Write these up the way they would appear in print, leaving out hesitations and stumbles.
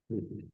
Mhm.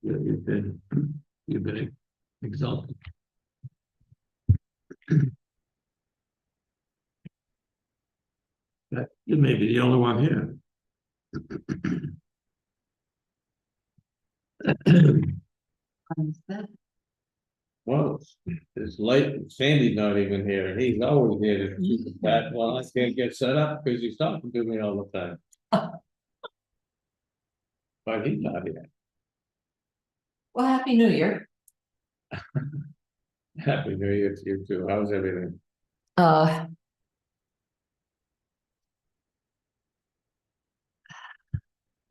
You've been exalted. You may be the only one here. Well, it's late. Sandy's not even here, and he's always here to keep that. Well, I can't get set up because he's talking to me all the time. But he's not here. Well, Happy New Year. Happy New Year to you too. How's everything?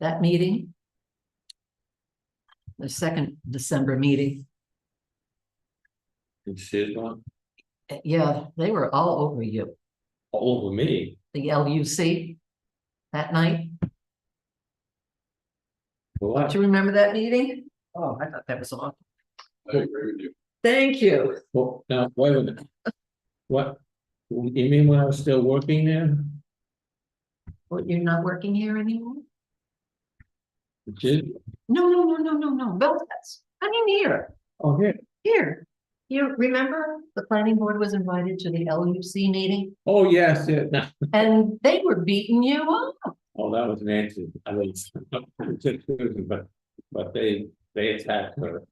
That meeting, the second December meeting, Did you see it on? yeah, they were all over you. All over me. The LUC that night. What? Do you remember that meeting? Oh, I thought that was awesome. I agree with you. Thank you. Well, now, wait a minute. What? You mean when I was still working there? Well, you're not working here anymore? Did? No. That's, I mean, here. Oh, here. Here. You remember the planning board was invited to the LUC meeting Oh, yes, yeah. No. and they were beating you up. Oh, that was Nancy. I mean, but they attacked her.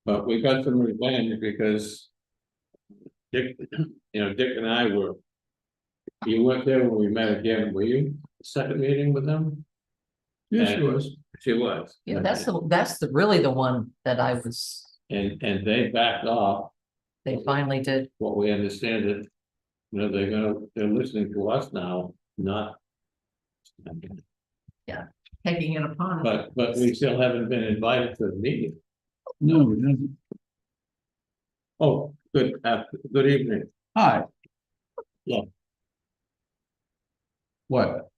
But we got some revenge because Dick, Dick and I were. You weren't there when we met again, were you? Second meeting with them? Yeah, she was. She was. Yeah, that's really the one that I was. And they backed off. They finally did. What we understand it, they're listening to us now, not. Taking it upon them. But we still haven't been invited to the meeting. No, we didn't. Oh, good evening. Hi. Yeah. What?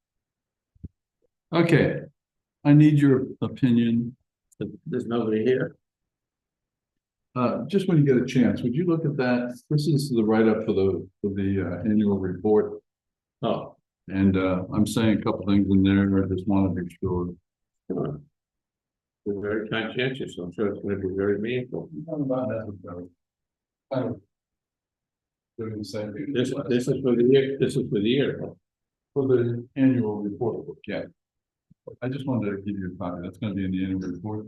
Okay, I need your opinion. There's nobody here. Just when you get a chance, would you look at that? This is the write-up for the annual report. Oh. And I'm saying a couple things in there, I just want to be sure. We're very conscientious, I'm sure it's going to be very meaningful. Doing the same thing. This is for the year, For the annual report, yeah. I just wanted to give you a copy, that's gonna be in the annual report.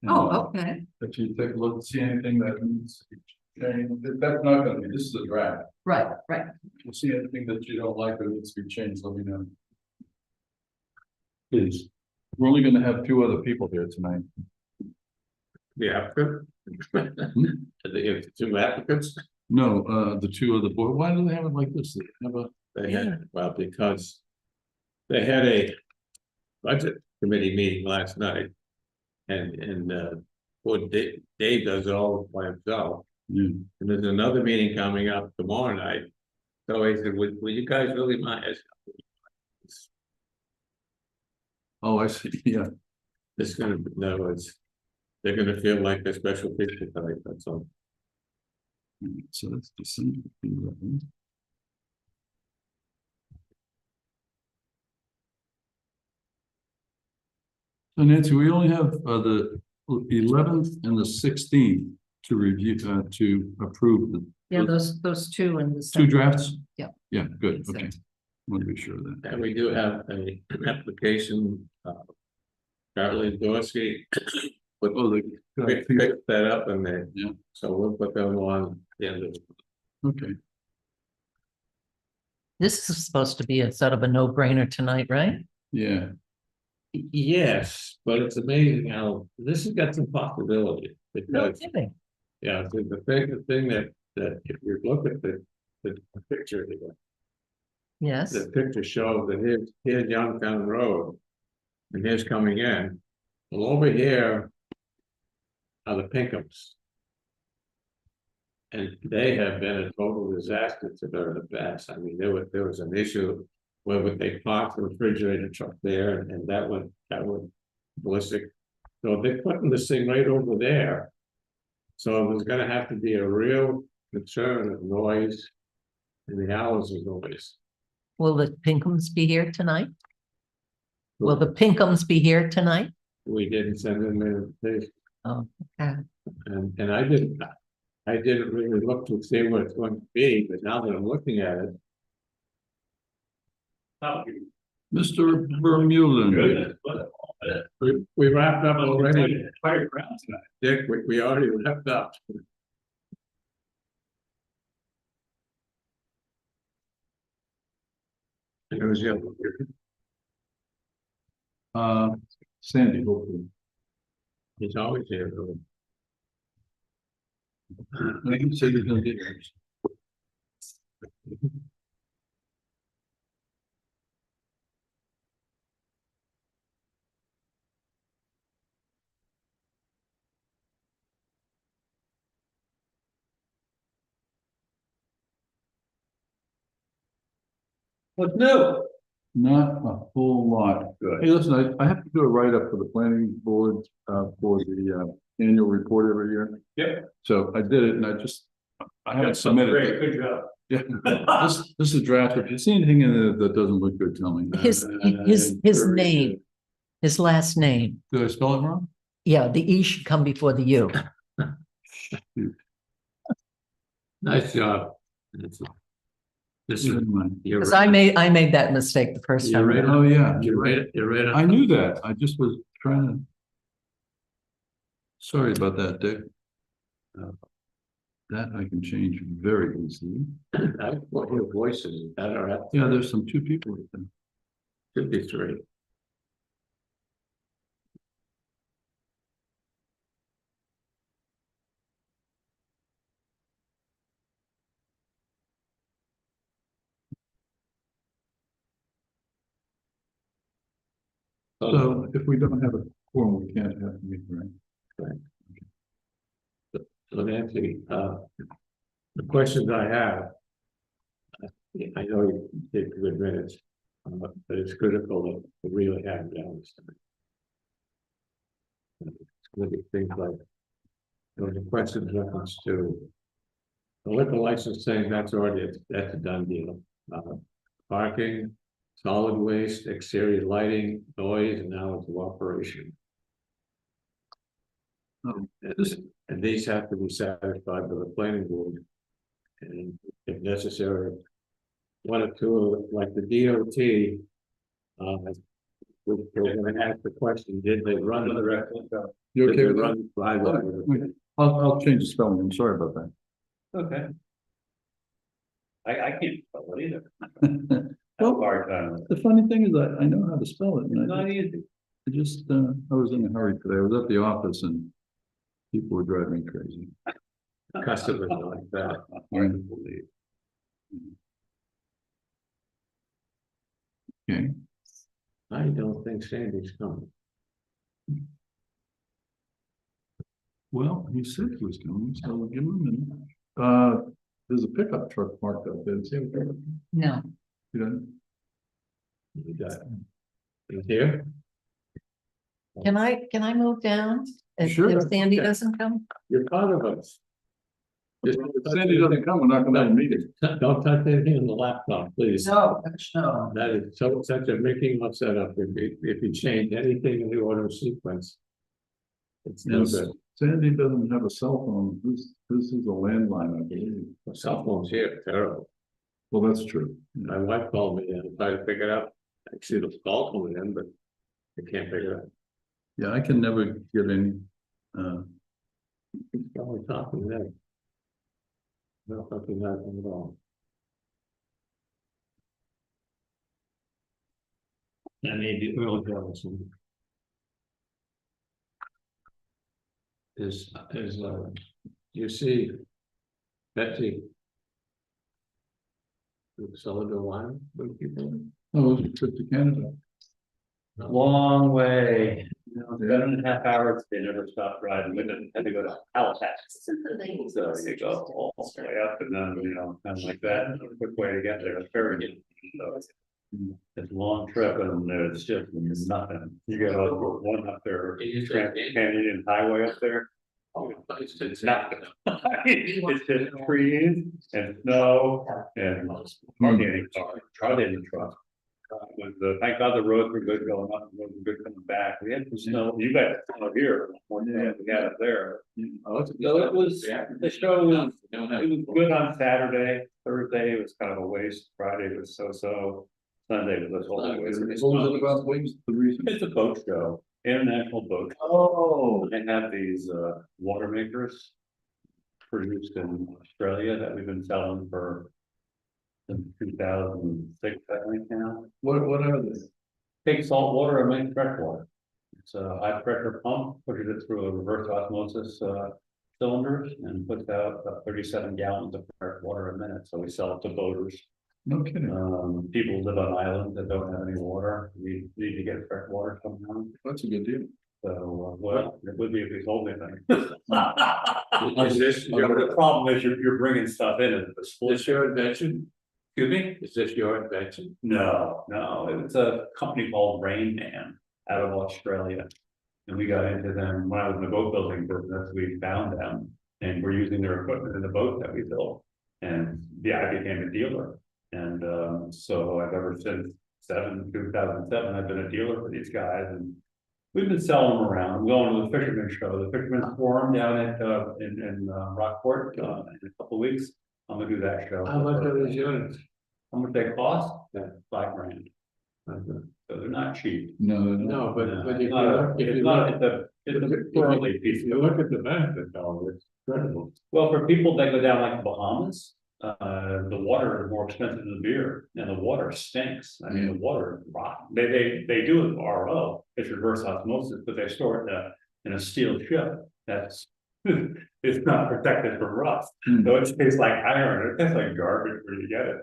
And, Oh, okay. if you take a look and see anything that needs to be changed, that's not gonna be, this is a draft. Right. If you see anything that you don't like or needs to be changed, let me know. Please. We're only gonna have two other people here tonight. The applicant. The two applicants. No, the two of the board, why do they have it like this? Well, because they had a budget committee meeting last night. And poor Dave does it all by himself. Yeah. And there's another meeting coming up tomorrow night. So I said, will you guys really mind? Oh, I see, yeah. It's gonna be, no, they're gonna feel like a special picture tonight, that's all. So that's December 11th. So Nancy, we only have the 11th and the 16th to review, to approve the Yeah, those two and the. two drafts? Yeah. Yeah, good, okay. Want to be sure of that. And we do have an application, Charlie Dorsey. But Oh, pick that up and then, Yeah. so we'll put them on the end of it. Okay, This is supposed to be a sort of a no-brainer tonight, right? yeah, Yes, but it's amazing how this has got some possibility No because, kidding. yeah, the thing that if you look at the picture here, Yes, the picture shows that here's Youngtown Road. And here's coming in. Well, over here are the Pinkhams. And they have been a total disaster to the best. I mean, there was an issue where they parked the refrigerator truck there and that went ballistic. So they're putting this thing right over there. So there's gonna have to be a real concern of noise and the hours of noise. will the Pinkhams be here tonight? Will the Pinkhams be here tonight? We didn't send them an invitation. Oh, okay. And I didn't really look to see what it's going to be, but now that I'm looking at it. Mr. Vermeulen. We wrapped up already. Dick, we already wrapped up. And it was yellow. Sandy, hopefully. He's always here. I think he said he's gonna be here. What's new? Not a whole lot. Good. Hey, listen, I have to do a write-up for the planning board, for the, annual report every year. Yep. So I did it and I haven't submitted it. Good job. Yeah, this is drafted. If you see anything in it that doesn't look good, tell me. His name, his last name. Did I spell it wrong? Yeah, the E should come before the U. Nice job. This is, Never mind. you're Because right. I made that mistake the first You're time. right. Oh, yeah. You're right, you're right. I knew that. I just was trying to. Sorry about that, Dick. That I can change very easily. What your voice is better at. Yeah, there's two people with them. Could be three. So if we don't have a quorum, we can't have a meeting, right? So Nancy, the questions I have. I know you take good minutes, but it's critical to really have down this time. It's gonna be things like. The questions reference to. The liquor license saying that's a done deal. Parking, solid waste, exterior lighting, noise, and hours of operation. And these have to be satisfied by the planning board. And if necessary, one or two, like the DOT. We're gonna ask the question, did they run the record? You okay with that? Run by the. I'll change the spelling. I'm sorry about that. Okay. I can't spell it either. Well, Hard time. the funny thing is I know how to spell it. And Not easy. I was in a hurry today. I was at the office and people were driving me crazy. Customers like that. Hard to believe. Okay, I don't think Sandy's coming. well, he said he was coming, so we'll give him a minute. There's a pickup truck parked out there. Is he okay? No, You He's here. can I move down? Sure. If Sandy Okay. doesn't come? You're part of us. Just If Sandy doesn't come, we're not gonna have a meeting. don't touch anything on the laptop, please. No. That is such a Mickey Mouse setup, if you change anything in the order sequence. It's no And good. Sandy doesn't have a cell phone. This is a landline, I believe. Cell phones here, terrible. Well, that's true. My wife called me and tried to pick it up. I see the call coming in, but I can't pick it up. Yeah, I can never get any, It's only talking there. No, fucking nothing at all. I need the Earl Johnson. You see Betsy. Sullivan wine with people. oh, it's a trip to Canada. Long way, 7.5 hours, they never stopped riding, we didn't have to go to Halifax. So you go all the way up and then, kind of like that, and a quick way to get there, it's very good. So it's a long trip and there's just nothing, you got one up there, Grand Canyon Highway up there. Oh, it's Nothing. It's just trees and snow and hardly any cars, hardly any trucks. Thank God the roads were good going up, the roads were good coming back. We had some snow, you got snow here, one day we had it there. Oh, So it was, the show was, it was good on Saturday, Thursday it was kind of a waste, Friday was so-so. Sunday was a whole waste. What was it about? What was the reason? It's a boat show, international boat. Oh. They have these water makers produced in Australia that we've been selling for since 2006, I think now. What are they? Take salt water and make fresh water. It's a high pressure pump, pushes it through a reverse osmosis cylinders and puts out about 37 gallons of fresh water a minute. So we sell it to boaters. No kidding. People live on islands that don't have any water. We need to get fresh water somehow. That's a good deal. So, well, it would be if we sold anything. Is this The problem is you're bringing stuff in at the split. your invention? Excuse me? Is this your invention? No, it's a company called Rain Man out of Australia. And we got into them when I was in the boat building business, we found them and we're using their equipment in the boat that we built. And I became a dealer. And so I've ever since 2007, I've been a dealer for these guys and we've been selling them around. I'm going to the Fisherman's Show, the Fisherman's Forum down at in Rockport in a couple of weeks. I'm gonna do that show. How much are these units? How much they cost? Yeah. $5,000. Okay. So they're not cheap. No, No, but if It's you not a- look, if it's you not, look, it's a poorly piece. if you look at the benefit though, it's incredible. Well, for people that go down like the Bahamas, the water is more expensive than the beer and the water stinks. I mean, the water is rotten. They do it with RO, it's reverse osmosis, but they store it in a steel ship that's it's not protected from rust. So it tastes like iron, it tastes like garbage when you get it.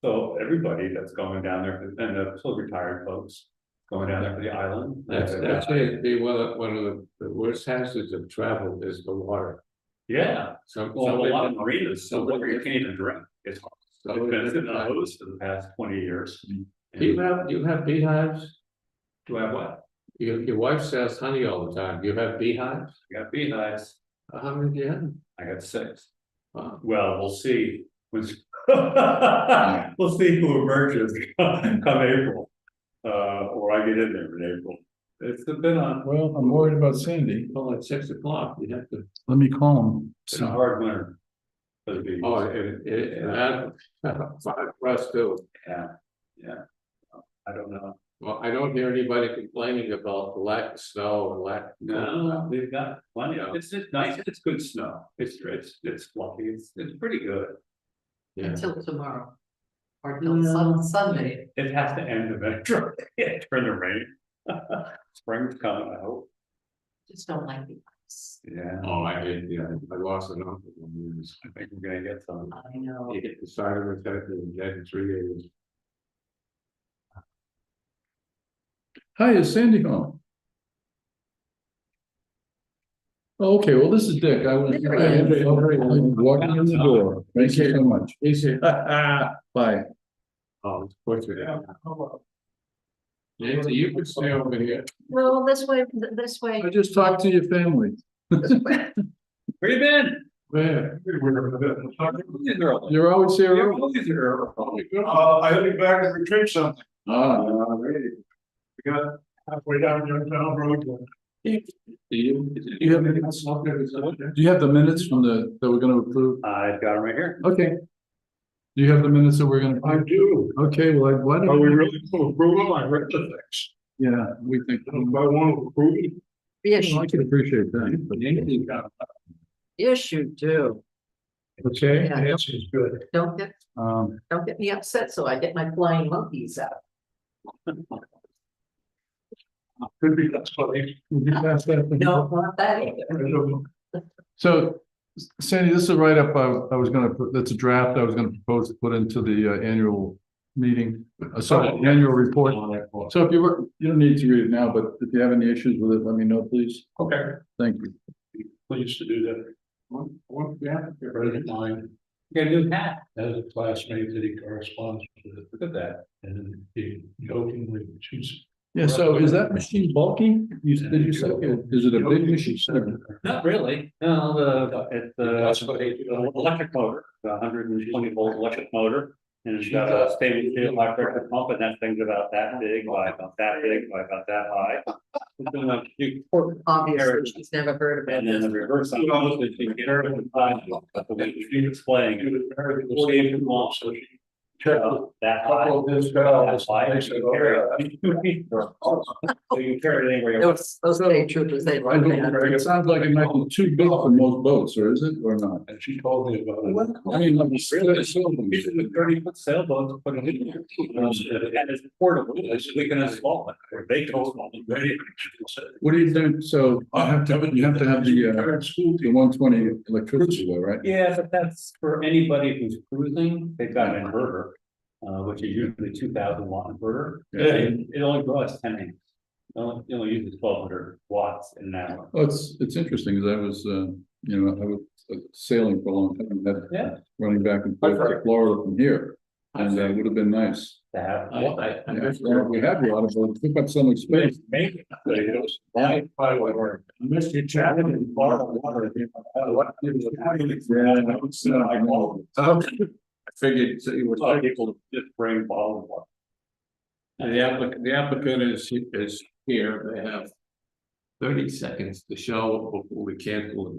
So everybody that's going down there, and the still retired folks going down there to the island. That's it. One of the worst hazards of travel is the water. Yeah. Some, Well, a lot of some- marinas, so water you can't even drink. It's been sitting on a hose for the past 20 years. Do you have beehives? Do I have what? Your wife sells honey all the time. Do you have beehives? I got beehives. How many do you have? I got 6. Wow. Well, we'll see. We'll see who emerges come April. Or I get in there in April. It's been on, well, I'm worried about Sandy. Well, at 6 o'clock, you have to. Let me call him. it's a hard winter. For the bees. Oh, and 5 for us too. Yeah. I don't know. Well, I don't hear anybody complaining about the lack of snow and lack. No, we've got plenty of, it's nice, it's good snow. It's fluffy, it's pretty good. Yeah. Until tomorrow. Or till Sunday. It has to end eventually, turn the rain. Spring's coming, I hope. Just don't like the ice. Yeah, Oh, I did, yeah, I lost an uncle. I think we're gonna get some. I know. He hit the side of his head and dead in 3 days. Hi, is Sandy home? Oh, okay, well, this is Dick. I was walking in the door. Thank you so much. He said, Bye. oh, of course we have. Nancy, you can stay over here. No, this way, this way. I just talked to your family. Where you been? Where? You're You're always here early. always here. I had to be back and retrieve something. Ah, We got halfway down Youngtown Road. do you have minutes? Do you have the minutes from the, that we're gonna approve? I've got them right here. Okay. Do you have the minutes that we're gonna? I do. Okay, well, why Are don't we we, really going to approve them? I read the things. yeah, we think, If I want to approve it. Yes, I can appreciate that, but yes, you do. okay. Yeah, Nancy's good. don't get me upset, so I get my flying monkeys out. Could be that's funny. Would you pass that? Don't want that either. So Sandy, this is a write-up I was gonna put, that's a draft I was gonna propose to put into the annual meeting, sorry, annual report. So if you were, you don't need to read it now, but if you have any issues with it, let me know, please. Okay, Thank you. pleased to do that. Yeah, get ready to mine. You got a new hat. As a classmate that he corresponds with. Look at that. And he jokingly, she's. Yeah, so is that machine bulky? Did you say, is it a big machine? Not really. No, it's electric motor, a 120 volt electric motor. And it's got a stainless steel high pressure pump, and that thing's about that big, by about that big, by about that high. It's doing a few Obviously, she's never heard and about then the this. reverse on it, you can get her in the time, the way you keep displaying it. 40 inch long, so she that high. That's high. So you carry it anywhere. Those state troopers, they love that. It sounds like it might be too big for most boats, or is it, or not? And she told me about it. I mean, I'm Really, the 30-foot sailboats, put it in here. And it's portable, we can install it, or they can install it. what do you think? So you have to have the 120 electricity though, right? Yeah, but that's for anybody who's cruising, they've got an inverter, which is usually 2,000 watt inverter. Yeah. And it only draws 10 amps. It only uses 1,200 watts in an hour. Oh, it's interesting, because I was, I was sailing for a long time, and that Yeah. running back and forth to Florida from here, and it would have been nice. To have. I Yeah, well, we have a lot of boats, took up so much space. Maybe. Mr. Chapman in Florida water. I figured so you were. A lot of people just bring bottles of water. And the applicant is here, they have 30 seconds to show before we cancel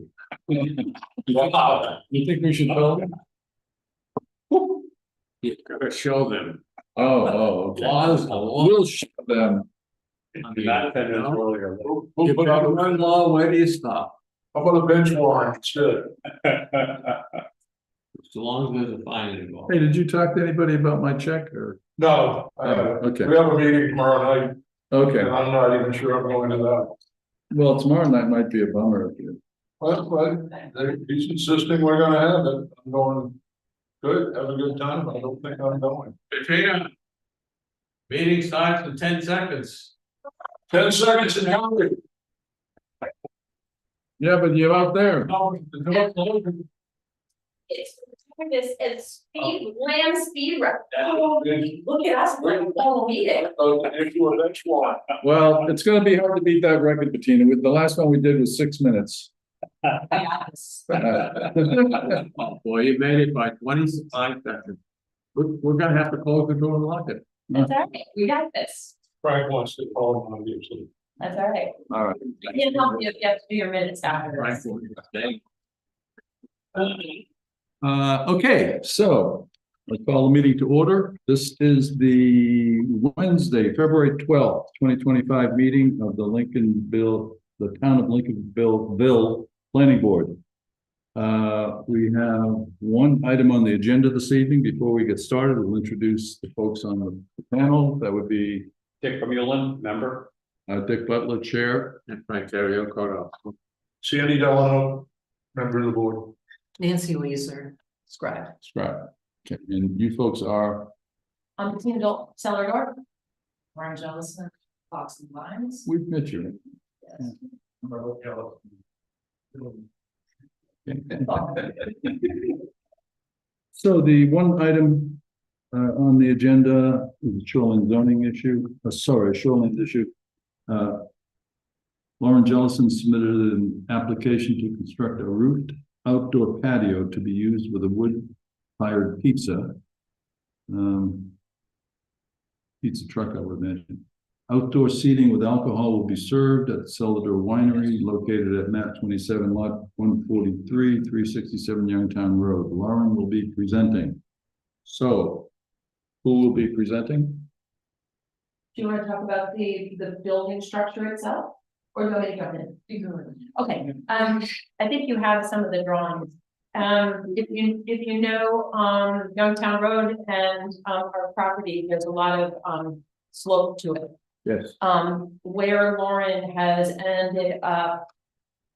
it. Wow. You think we should tell them? You gotta show them. Oh, okay. Laws, the law. We'll show them. Not 10 minutes earlier. You put out a run law, where do you stop? How about a bench warrant instead? As long as there's a fine involved. Hey, did you talk to anybody about my check, or? No, Okay, we have a meeting tomorrow night, okay. and I'm not even sure I'm going to that. Well, tomorrow night might be a bummer if you. But he's insisting we're gonna have it. I'm going, good, have a good time. I don't think I'm going. Katrina. Meeting starts in 10 seconds. 10 seconds in Hungary. Yeah, but you're out there. No, the door closed. It's speed, land speed run. Look at us, we're all meeting. If you were bench warrant. Well, it's gonna be hard to beat that record, Bettina. With the last one we did was 6 minutes. Boy, you made it by 25 seconds. We're gonna have to close the door and lock it. That's all right, we got this. Frank wants to call him, obviously. That's all right. All right. I can help you if you have to do your minutes after Right. this. Okay, so let's call the meeting to order. This is the Wednesday, February 12th, 2025 meeting of the Lincolnville, the town of Lincolnville Planning Board. We have one item on the agenda this evening. Before we get started, we'll introduce the folks on the panel. That would be Dick Vermeulen, member. Dick Butler, Chair. And Frank Terrio, Coro. Sandy Delano, member of the board. Nancy Weezer, scribe. Scribe. Okay, and you folks are, I'm Bettina Dalton, Cellar Door. Warren Jellison, Fox and Vines. we've met you. Yes. So the one item on the agenda is a shoreline zoning issue, shoreline issue. Lauren Jellison submitted an application to construct a roofed outdoor patio to be used with a wood-fired pizza. Pizza truck, I would imagine. Outdoor seating with alcohol will be served at Celador Winery located at map 27 lot 143, 367 Youngtown Road. Lauren will be presenting. So, who will be presenting? Do you want to talk about the building structure itself? Or go ahead and jump in? You go ahead. Okay, I think you have some of the drawings. If you know, Youngtown Road and, our property, there's a lot of, slope to it. Yes. Where Lauren has ended up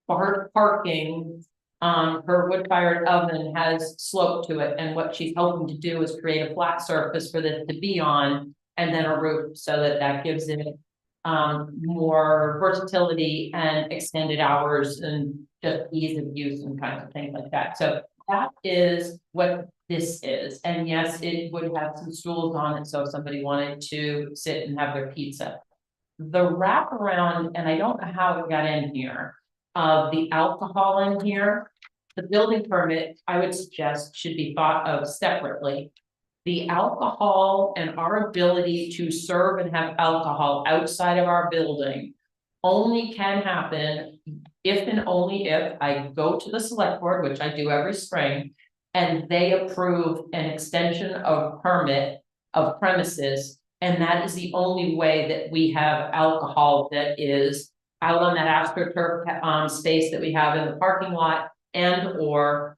parking, her wood-fired oven has slope to it, and what she's hoping to do is create a flat surface for this to be on, and then a roof, so that gives it more versatility and extended hours and just ease of use and kind of things like that. So that is what this is. And yes, it would have some stools on it, so if somebody wanted to sit and have their pizza. The wraparound, and I don't know how it got in here, of the alcohol in here, the building permit, I would suggest, should be thought of separately. The alcohol and our ability to serve and have alcohol outside of our building only can happen if and only if I go to the select board, which I do every spring, and they approve an extension of permit of premises. And that is the only way that we have alcohol that is out on that AstroTurf space that we have in the parking lot and or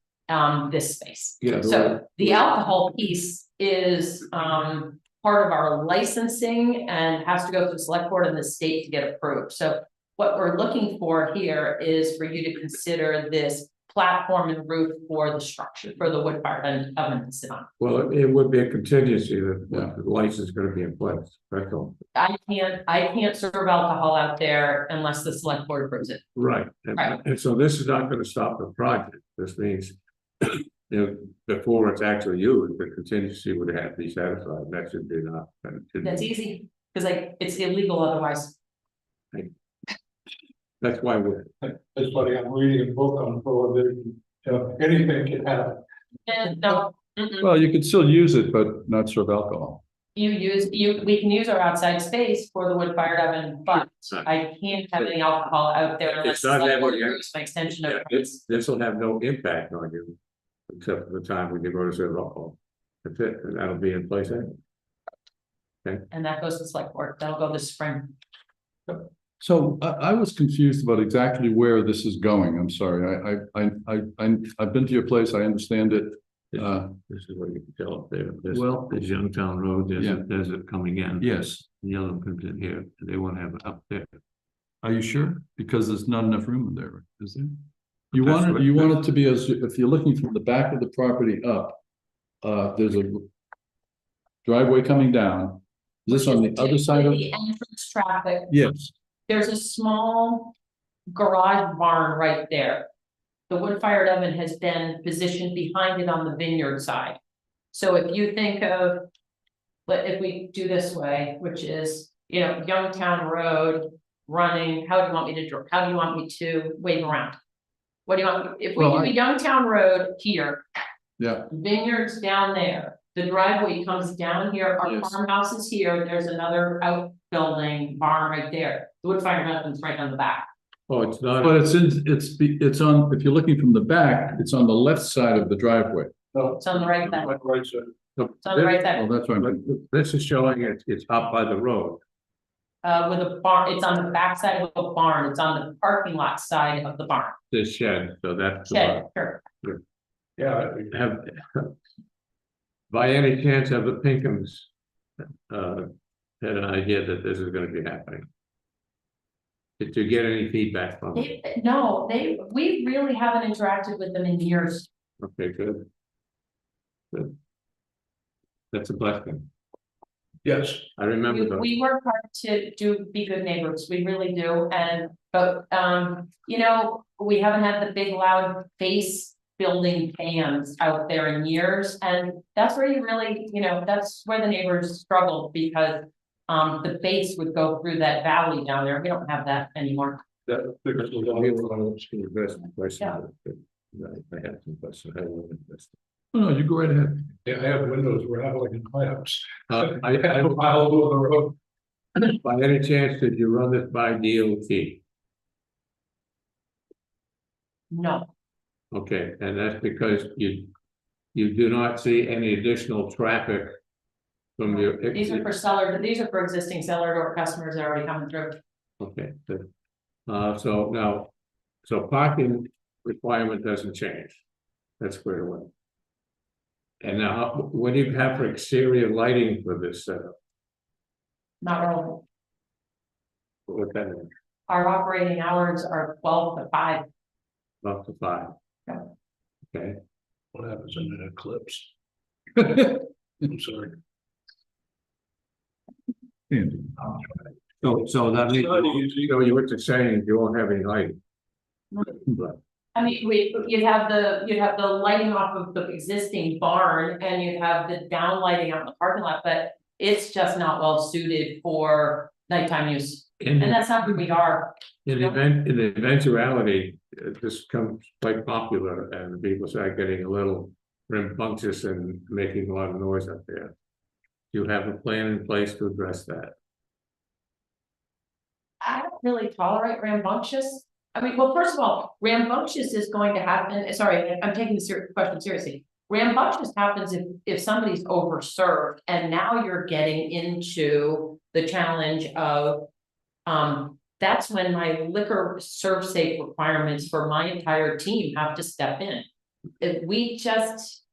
this space. Yeah. So the alcohol piece is part of our licensing and has to go to the select board and the state to get approved. So what we're looking for here is for you to consider this platform and roof for the structure, for the wood-fired oven to sit on. Well, it would be a contingency that the license is gonna be in place, that's all. I can't serve alcohol out there unless the select board approves it. Right, Right. and so this is not gonna stop the project, this means. Before it's actually used, the contingency would have to be satisfied, that should be enough. That's easy, because it's illegal otherwise. That's why we're, That's funny, I'm reading a book on prohibition, anything can happen. And no, Well, you could still use it, but not serve alcohol. we can use our outside space for the wood-fired oven, but I can't have any alcohol out there unless It's the not select board having- approves my extension of. this will have no impact on you. Except for the time when you go to serve alcohol. That's it, and that'll be in place then. And that goes to the select board, that'll go this spring. So I was confused about exactly where this is going. I'm sorry. I've been to your place. I understand it. This is what you can tell up there. Well- There's Youngtown Road, there's Yeah. a desert coming in. Yes. The other one comes in here, they want to have it up there. Are you sure? Because there's not enough room in there, is there? You That's want what- it, you want it to be as, if you're looking from the back of the property up, there's a driveway coming down. Is this on the other side of? The entrance traffic, Yes, there's a small garage barn right there. The wood-fired oven has been positioned behind it on the vineyard side. So if you think of, but if we do this way, which is, Youngtown Road running, how do you want me to wave around? What do you want, if we Well, do Youngtown Road here, yeah, vineyards down there, the driveway comes down here, our Yes. farmhouse is here, there's another outbuilding barn right there. The wood-fired oven's right on the back. Oh, it's not. but it's on, if you're looking from the back, it's on the left side of the driveway. No. It's on the right side, Right side. it's on the right Oh, side, that's right. But this is showing it's up by the road. with a barn, it's on the back side of a barn, it's on the parking lot side of the barn. This shed, so that's. Shed, sure. Yeah. Have, by any chance, have the Pinkhams had an idea that this is gonna be happening? Did you get any feedback from them? We really haven't interacted with them in years. Okay, good. Good. That's a blessing. Yes. I remember those. We work hard to be good neighbors, we really do, but we haven't had the big loud face building fans out there in years, and that's where you really, that's where the neighbors struggled because. The base would go through that valley down there. We don't have that anymore. That figures We was have all- one question. Yeah. I have some questions. I have one question. Oh, you go right ahead. Yeah, I have windows rattling in my house. I have a mile over the road. by any chance, did you run this by DOT? No, Okay, and that's because you do not see any additional traffic from your. these are for existing cellar door customers that are already coming through. Okay, good. So now, so parking requirement doesn't change. That's squared away. And now, what do you have for exterior lighting for this setup? Not relevant. What that is, Our operating hours are 12 to 5. up to 5? Yeah. Okay, What happens in an eclipse? I'm sorry. Andy. so that means, It's not easy. what you're saying, you won't have any lighting. But I mean, you'd have the lighting off of the existing barn and you'd have the down lighting out in the parking lot, but it's just not well suited for nighttime use. in And that's not who we are. in the eventuality, this becomes quite popular and people start getting a little rambunctious and making a lot of noise up there. Do you have a plan in place to address that? I don't really tolerate rambunctious. I mean, well, first of all, rambunctious is going to happen, sorry, I'm taking the question seriously. Rambunctious happens if somebody's overserved and now you're getting into the challenge of, that's when my liquor serve safe requirements for my entire team have to step in. If we just,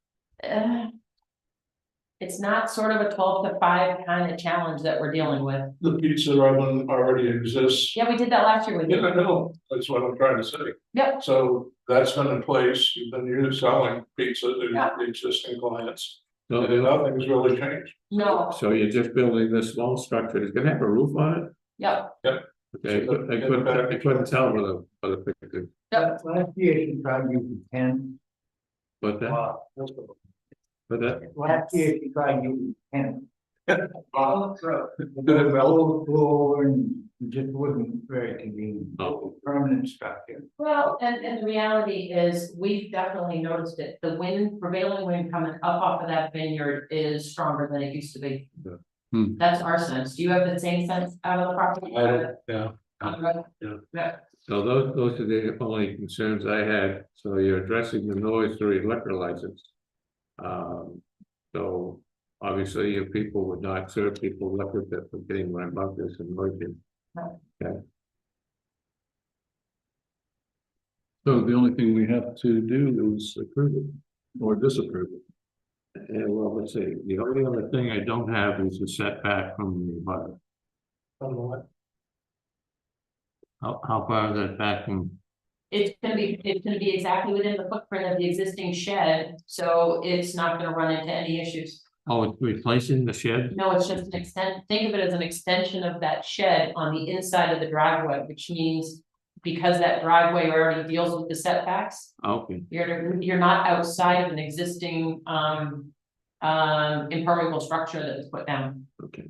it's not sort of a 12 to 5 kind of challenge that we're dealing with. The pizza oven already exists. Yeah, we did that last year with Yeah, you. I know, that's what I'm trying to say. Yep. So that's been in place, you've been selling pizza to Yeah. the existing clients, So, and nothing's really changed. No, so you're just building this small structure, it's gonna have a roof on it? yep, Okay, I couldn't tell with a picture, yep. Last year she tried using 10. but that, but that, Last year she tried using 10. Did it melt? Floor and it just wasn't very convenient. Oh. Permanent structure. Well, and the reality is, we've definitely noticed it. The prevailing wind coming up off of that vineyard is stronger than it used to be. Yeah. Hmm. That's our sense. Do you have the same sense out of the property? I don't, yeah. On the road? Yeah. Yeah. so those are the only concerns I had, so you're addressing the noise through your liquor license. So obviously your people would not serve people liquor that were getting rambunctious and noisy. Okay, So the only thing we have to do is approve it or disapprove it. and well, let's see, the only other thing I don't have is a setback from the butter. How far is that back from? It's gonna be exactly within the footprint of the existing shed, so it's not gonna run into any issues. Oh, it's replacing the shed? No, it's just think of it as an extension of that shed on the inside of the driveway, which means because that driveway already deals with the setbacks, Okay, you're not outside of an existing impermeable structure that was put down. okay.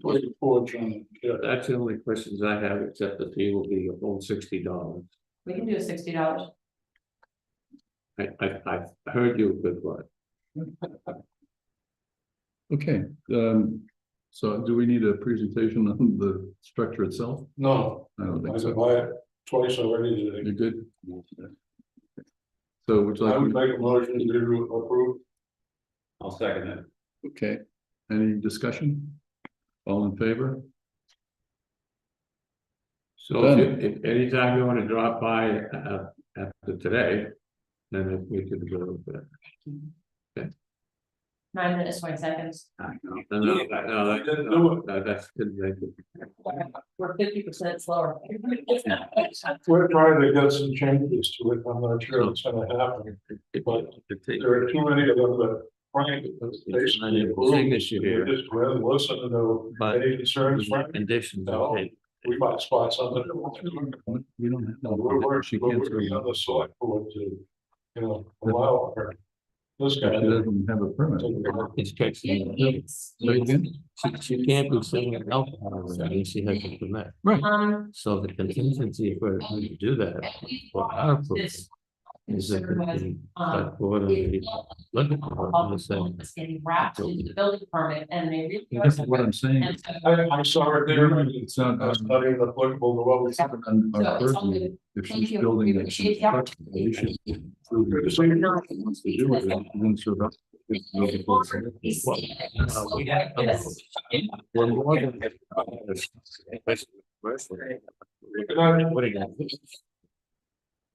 Put the porch on it, yeah. That's the only questions I have, except the fee will be a whole $60. We can do $60. I've heard you a good one. Okay, so do we need a presentation on the structure itself? No, I don't I think could so. buy it twice already You're today. good? So would you I would like, make a motion to approve. I'll second it. okay, any discussion? All in favor? So if anytime you want to drop by after today, then we could go with that. 9 minutes, 20 seconds. No, that's good. We're 50% slower. We're trying to get some changes to it, I'm not sure it's gonna happen, but there are too many of them that. Frank basically approved. Signature here. We just read and listen to know But any concerns, Frank, conditions, No. okay. we might spot something. We don't have. No, we're She working can't. on the select board to you know, allow her. This She guy. doesn't have a permit. It's checking. Say again? She can't be selling alcohol unless she has a permit. So the contingency for her to do that, for our purpose, is that the select board and the liquor board is saying. It's getting wrapped into the building permit and they really. That's what I'm saying. And so- I saw it there, and It's not, it's not even applicable to what we. on So it's purview. only- If thank she's you. building We it, appreciate the you should prove it. So she wants to do it, and then serve up. We have. We're more than-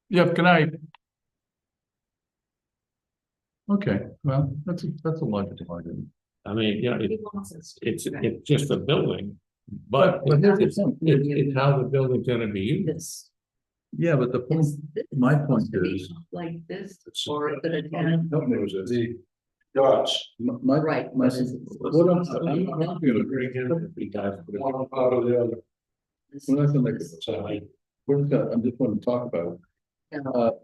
Yep, good night. Okay, well, that's a logical argument. I mean, you know, it's just a building, but But here's the it's point. it's how the building's gonna be used. This. Yeah, but the point, my point is. Like this, or is it a ten? Help me with this. The, Dots. my, Right. my, what I'm not gonna Bring in the guys, but One out of the other. we're not gonna make it. So I- I'm just want to talk about,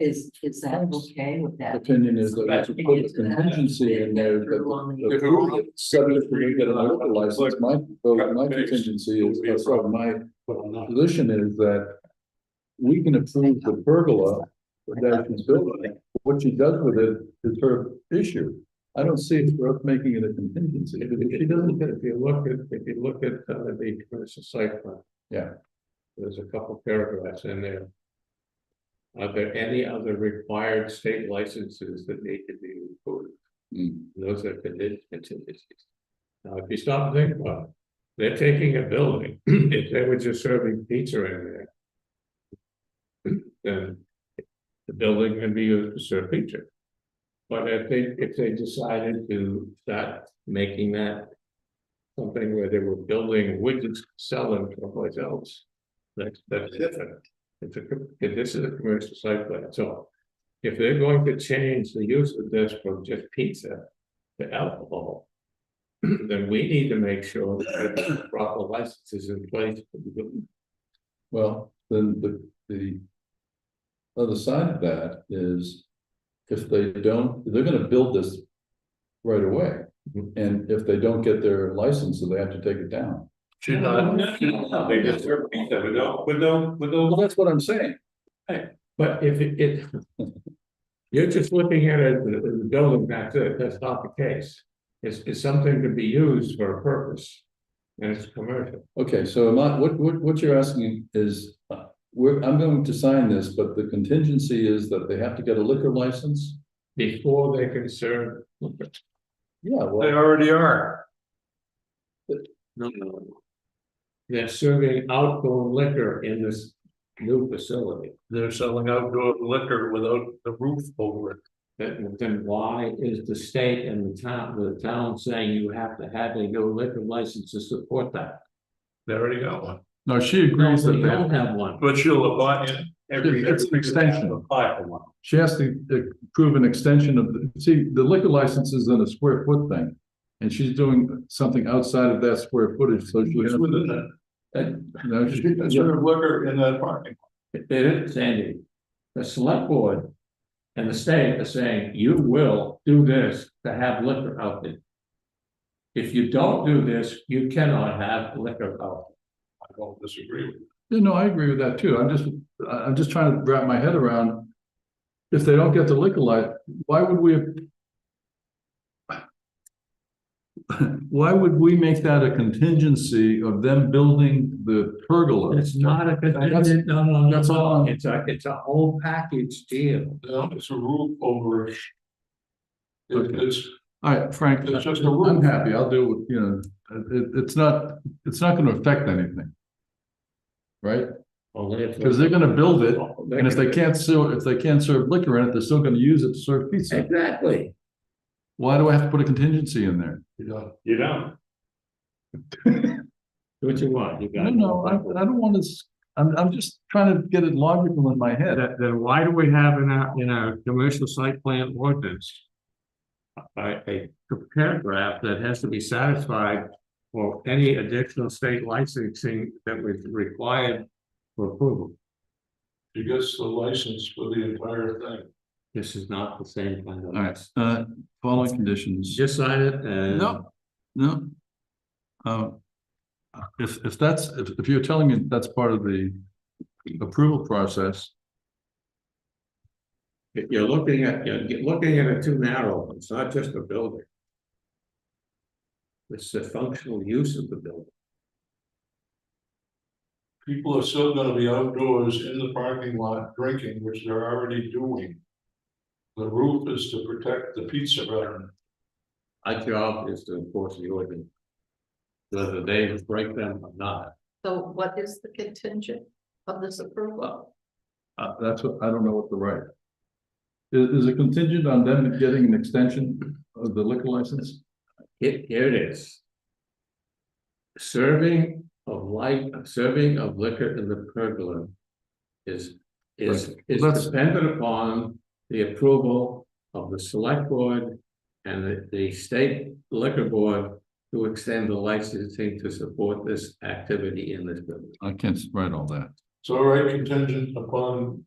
Is that okay with the that? opinion is that we should put a contingency in there that the subject to get an liquor license, my contingency is, or sorry, my position is that we can approve the pergola that she's building. What she does with it is her issue. I don't see it worth making it a contingency. If she doesn't get it, if you look at the commercial site plan. Yeah. There's a couple paragraphs in there. Are there any other required state licenses that need to be recorded? Those are contingencies. Now, if you stop and think about it, they're taking a building, if they were just serving pizza in there. Then the building can be used to serve pizza. But if they decided to start making that something where they were building widgets, selling someplace else, that's different. This is a commercial site plan, so if they're going to change the use of this from just pizza to alcohol, then we need to make sure that the proper license is in place. well, then the other side of that is if they don't, they're gonna build this right away. And if they don't get their license, so they have to take it down. Should not, they just serve pizza with no. Well, that's what I'm saying. But if it you're just looking at it as a building, that's it, that's not the case. It's something to be used for a purpose, and it's commercial. Okay, so what you're asking is, I'm going to sign this, but the contingency is that they have to get a liquor license? Before they can serve. liquor. Yeah, They well, already are. No. They're serving outdoor liquor in this new facility. They're selling outdoor liquor without the roof over it. Then why is the state and the town saying you have to have a new liquor license to support that? They already got one. no, she agrees No, that we they, don't have one. But she'll apply it every. It's an extension. Apply for one. she has to prove an extension of, the liquor license is in a square foot thing. And she's doing something outside of that square footage, so she has. It's within that. No, She can serve liquor in that parking. It is, Sandy. The select board and the state are saying you will do this to have liquor out there. If you don't do this, you cannot have liquor out. I don't disagree with you. Yeah, no, I agree with that too. I'm just trying to wrap my head around. If they don't get the liquor license, why would we make that a contingency of them building the pergola? It's not a contingent, no, that's all. it's a whole package deal. No, it's a roof over it. It's, All right, Frank, It's just a I'm rule. happy. I'll do it, you know, it's not gonna affect anything. Right? Only if. Because they're gonna build it, and if they can't serve liquor in it, they're still gonna use it to serve pizza. Exactly. Why do I have to put a contingency in there? you know, You don't. Do what you want, you got. No, I don't want to, I'm just trying to get it logical in my head. Then why do we have in our commercial site plan ordinance? A paragraph that has to be satisfied for any additional state licensing that was required for approval. she gets the license for the entire thing. This is not the same kind of. All right, following conditions. Just sign it and. No. If that's, if you're telling me that's part of the approval process, You're looking at it too narrow. It's not just a building. It's the functional use of the building. People are still gonna be outdoors in the parking lot drinking, which they're already doing. The roof is to protect the pizza run. Our job is to enforce the ordinance. Whether they break them or not. So what is the contingent of this approval? that's what, I don't know what the right. Is it contingent on them getting an extension of the liquor license? Here it is. Serving of liquor in the pergola is That's- dependent upon the approval of the select board and the state liquor board to extend the licensing to support this activity in this building. I can't write all that. So right contingent upon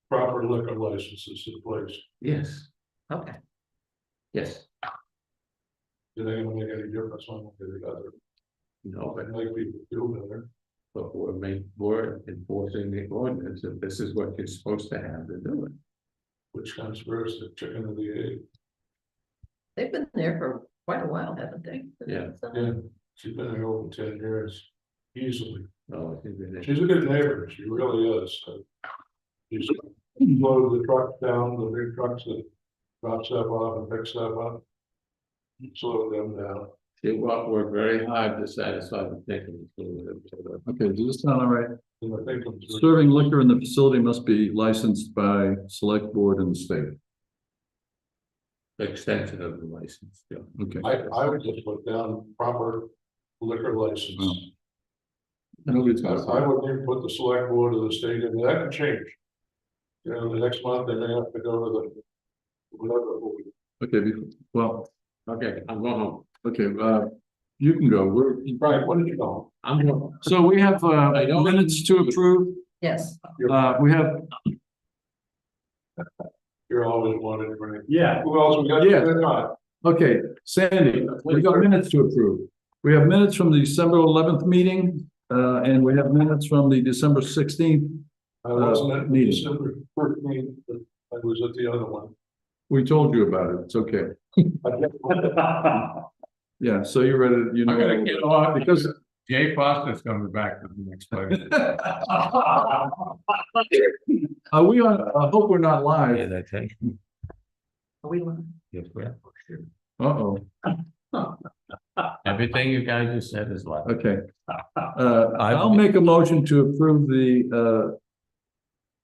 proper liquor licenses in place. Yes, Okay, yes, It ain't gonna make any difference one way or the other. no, But like people do better. but we're enforcing the ordinance, if this is what you're supposed to have to do it. Which comes first, the chicken or the egg? they've been there for quite a while, haven't they? Yeah. So- Yeah, she's been there over 10 years, easily. No, I think it is. She's a good neighbor, she really is. She's loaded the trucks down, the big trucks that drop stuff off and pick stuff up. Slow them down. She worked very hard to satisfy the thinking. Okay, does this sound all right? And I think I'm Serving liquor in the facility must be licensed by select board in the state. Extension of the license, yeah. Okay. I would just put down proper liquor license. Well, Nobody's I got. wouldn't even put the select board of the state in, that can change. You know, the next month they may have to go to the. Whatever. Okay, well, Okay, I'm going home. okay, you can go. Right, what did you know? I'm going. So we have, I don't- minutes to approve. Yes, We have, You're always wanted, right? Yeah, Who else we got? Yeah. They're not. okay, Sandy, we got minutes to approve. We have minutes from the December 11th meeting, and we have minutes from the December 16th. I wasn't at Meeting. December 13th, but I was at the other one. We told you about it. It's okay. Yeah, so you're ready, you I'm gonna know, get off because Jay Foster's coming back to the next place. are we on, I hope we're not live. that's it. are we on? Yes, we are. Uh-oh, Everything you guys just said is like. okay. I'll make a motion to approve the,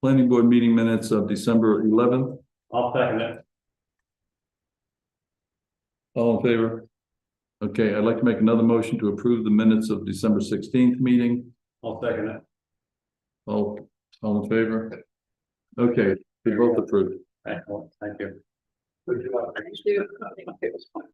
planning board meeting minutes of December 11th. I'll second it. All in favor? Okay, I'd like to make another motion to approve the minutes of December 16th meeting. I'll second it. All in favor? Okay, we both approved. Excellent, thank you. Good job. Thank you.